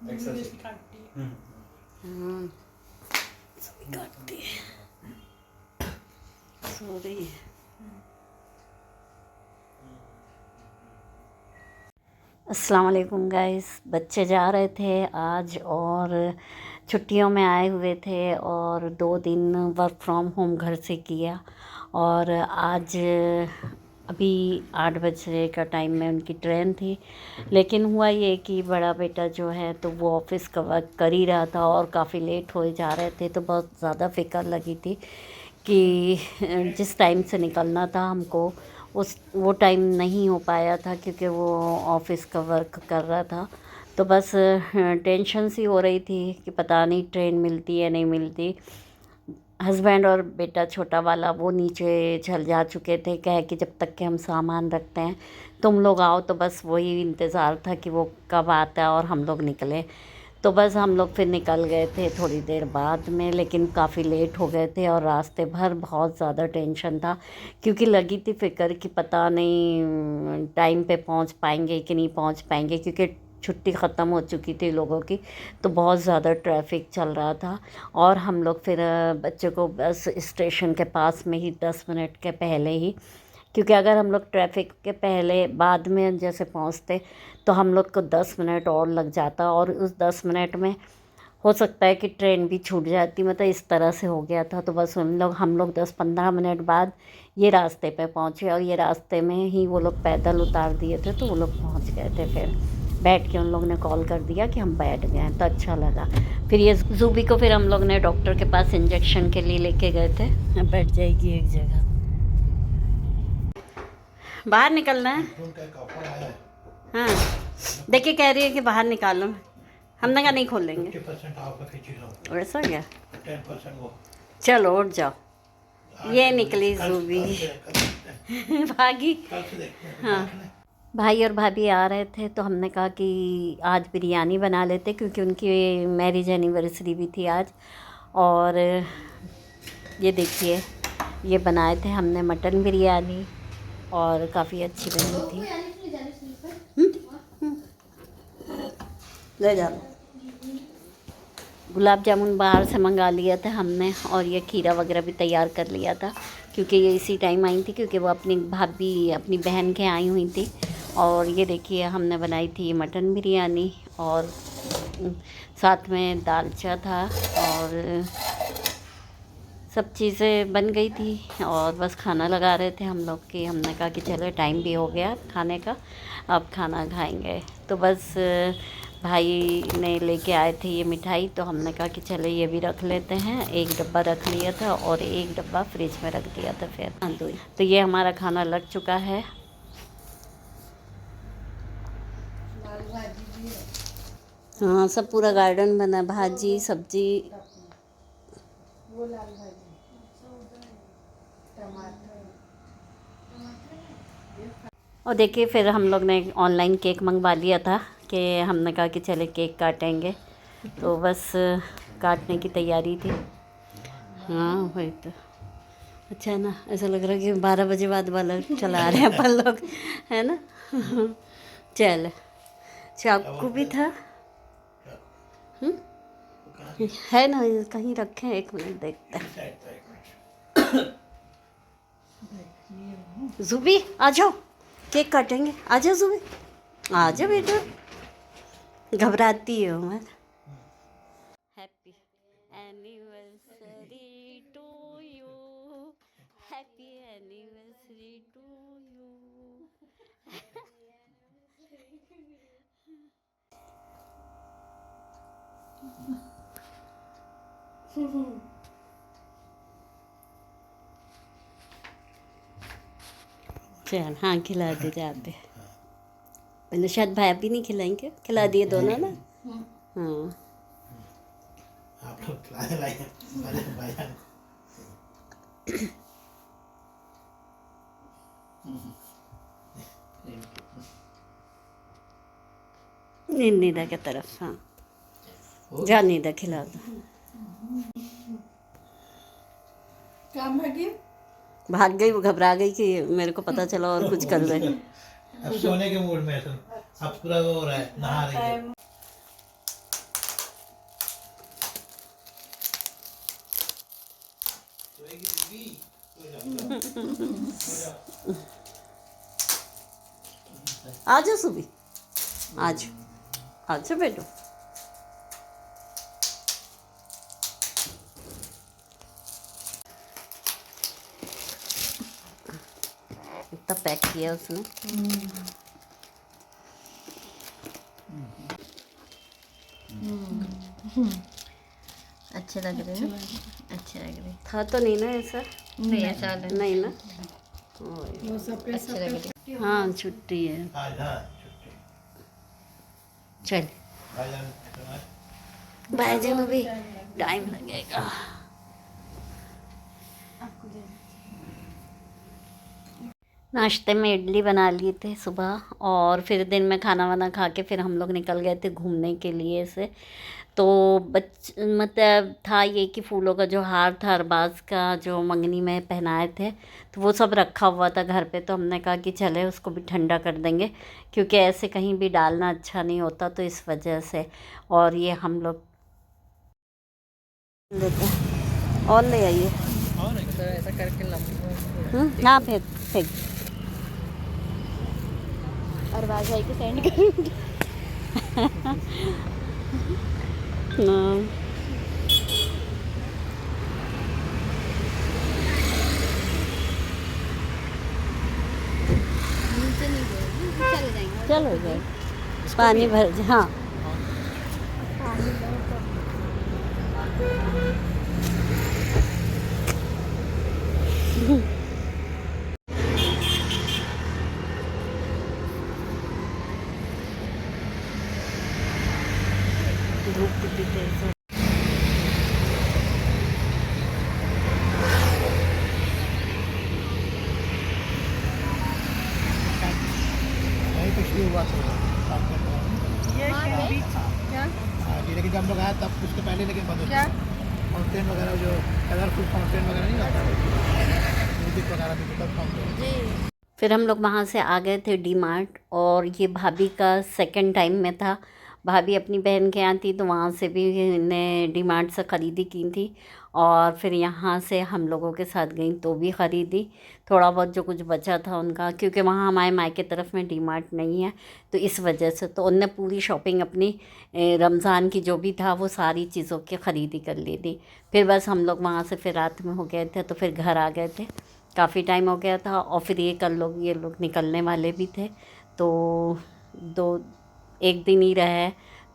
काटती है, सो रही है। अस्सलाम वालेकुम गाइस। बच्चे जा रहे थे आज और छुट्टियों में आए हुए थे और 2 दिन वर्क फ्रॉम होम घर से किया और आज अभी 8 बजे का टाइम में उनकी ट्रेन थी। लेकिन हुआ ये कि बड़ा बेटा जो है तो वो ऑफ़िस का वर्क कर ही रहा था और काफ़ी लेट हो जा रहे थे, तो बहुत ज़्यादा फ़िक्र लगी थी कि जिस टाइम से निकलना था हमको वो टाइम नहीं हो पाया था क्योंकि वो ऑफ़िस का वर्क कर रहा था। तो बस टेंशन सी हो रही थी कि पता नहीं ट्रेन मिलती है नहीं मिलती। हस्बैंड और बेटा छोटा वाला वो नीचे चल जा चुके थे, कहे कि जब तक कि हम सामान रखते हैं तुम लोग आओ। तो बस वही इंतज़ार था कि वो कब आता है और हम लोग निकले। तो बस हम लोग फिर निकल गए थे थोड़ी देर बाद में, लेकिन काफ़ी लेट हो गए थे और रास्ते भर बहुत ज़्यादा टेंशन था क्योंकि लगी थी फ़िक्र कि पता नहीं टाइम पे पहुंच पाएंगे कि नहीं पहुंच पाएंगे, क्योंकि छुट्टी ख़त्म हो चुकी थी लोगों की, तो बहुत ज़्यादा ट्रैफिक चल रहा था। और हम लोग फिर बच्चे को बस स्टेशन के पास में ही 10 मिनट के पहले ही, क्योंकि अगर हम लोग ट्रैफिक के पहले बाद में जैसे पहुंचते तो हम लोग को 10 मिनट और लग जाता और उस 10 मिनट में हो सकता है कि ट्रेन भी छूट जाती, मतलब इस तरह से हो गया था। तो बस हम लोग 10-15 मिनट बाद ये रास्ते पे पहुंचे और ये रास्ते में ही वो लोग पैदल उतार दिए थे, तो वो लोग पहुंच गए थे। फिर बैठ के उन लोग ने कॉल कर दिया कि हम बैठ गए हैं, तो अच्छा लगा। फिर ये जूबी को फिर हम लोग ने डॉक्टर के पास इंजेक्शन के लिए लेके गए थे। अब बैठ जाएगी एक जगह। बाहर निकलना है। हाँ देखिए, कह रही है कि बाहर निकालो। हमने कहा नहीं खोलेंगे। 50% आपका खींच वैसा क्या? 10% वो। चलो उठ जाओ। ये निकली जूबी भागी। हाँ भाई और भाभी आ रहे थे तो हमने कहा कि आज बिरयानी बना लेते, क्योंकि उनकी मैरिज एनिवर्सरी भी थी आज। और ये देखिए, ये बनाए थे हमने मटन बिरयानी और काफ़ी अच्छी बनी थी। ले जाओ। गुलाब जामुन बाहर से मंगा लिया था हमने और ये खीरा वगैरह भी तैयार कर लिया था, क्योंकि ये इसी टाइम आई थी, क्योंकि वो अपनी भाभी अपनी बहन के आई हुई थी। और ये देखिए, हमने बनाई थी मटन बिरयानी और साथ में दालचा था और सब चीज़ें बन गई थी और बस खाना लगा रहे थे हम लोग की। हमने कहा कि चलो टाइम भी हो गया खाने का, अब खाना खाएंगे। तो बस भाई ने लेके आए थे ये मिठाई, तो हमने कहा कि चलो ये भी रख लेते हैं। एक डब्बा रख लिया था और एक डब्बा फ्रिज में रख दिया था। फिर तो ये हमारा खाना लग चुका है। हाँ सब पूरा गार्डन बना, भाजी सब्जी। वो लाल भाजी, टमाटर। और देखिए, फिर हम लोग ने ऑनलाइन केक मंगवा लिया था कि हमने कहा कि चले केक काटेंगे, तो बस काटने की तैयारी थी। हाँ वही तो अच्छा है ना, ऐसा लग रहा है कि 12 बजे बाद वाला चला रहे हैं अपन लोग, है ना। चल चाकू भी था। है ना, कहीं रखे हैं, 1 मिनट देखते हैं। जुबी आ जाओ, केक काटेंगे। आ जाओ जुबी, आ जाओ बेटा, घबराती हो मत। Happy anniversary to you, happy anniversary to you. चल हाँ खिला दे जाते। पहले शायद भाई भी नहीं खिलाएंगे, खिला दिए दोनों ना। हाँ आप लोग खिलाने लाए भाई। नींदा की तरफ। हाँ जा नींदा खिला दो। काम भागी भाग गई, वो घबरा गई कि मेरे को पता चला और कुछ कर दे। अब सोने के मूड में है, अब पूरा वो हो रहा है, नहा रही है। आ जाओ सुबह, आज आ जाओ बेटो। इतना पैक किया उसने। अच्छे लग रहे हैं, अच्छे लग रहे हैं। था तो नहीं ना ऐसा? नहीं ऐसा नहीं ना। वो सब पे अच्छे लग रहे हैं। हाँ छुट्टी है। आज हाँ छुट्टी। चल भाईजान भाईजान अभी टाइम लगेगा। नाश्ते में इडली बना लिए थे सुबह, और फिर दिन में खाना वाना खा के फिर हम लोग निकल गए थे घूमने के लिए से। तो मतलब था ये कि फूलों का जो हार था अरबाज का जो मंगनी में पहनाए थे, तो वो सब रखा हुआ था घर पे। तो हमने कहा कि चले उसको भी ठंडा कर देंगे, क्योंकि ऐसे कहीं भी डालना अच्छा नहीं होता, तो इस वजह से। और ये हम लोग लेते हैं और ले आइए। तो ऐसा करके लंबा हाँ फिर फेंक। और भाई को सेंड करूँगी। हाँ। नीचे नहीं बोल, चले जाएंगे। चलो जाए पानी भर हाँ। धूप कितनी तेज है। यही कुछ भी हुआ था काम करता हूँ। क्या हाँ जी, लेकिन जब हम लोग आए तब उसके पहले लेकिन बंद क्या फाउंटेन वगैरह जो कलरफुल फाउंटेन वगैरह नहीं आता म्यूजिक वगैरह भी तब फाउंटेन। फिर हम लोग वहाँ से आ गए थे डी मार्ट, और ये भाभी का सेकंड टाइम में था। भाभी अपनी बहन के यहाँ थी, तो वहाँ से भी ने डी मार्ट से ख़रीदी की थी, और फिर यहाँ से हम लोगों के साथ गई तो भी ख़रीदी थोड़ा बहुत जो कुछ बचा था उनका, क्योंकि वहाँ हमारे मायके तरफ में डी मार्ट नहीं है, तो इस वजह से तो उनने पूरी शॉपिंग अपनी रमज़ान की जो भी था वो सारी चीज़ों की ख़रीदी कर ली थी। फिर बस हम लोग वहाँ से फिर रात में हो गए थे, तो फिर घर आ गए थे। काफ़ी टाइम हो गया था, और फिर ये लोग निकलने वाले भी थे, तो एक दिन ही रहे,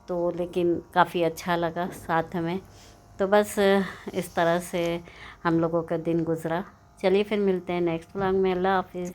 तो लेकिन काफ़ी अच्छा लगा साथ में। तो बस इस तरह से हम लोगों का दिन गुज़रा। चलिए फिर मिलते हैं नेक्स्ट व्लॉग में। अल्लाह हाफिज़।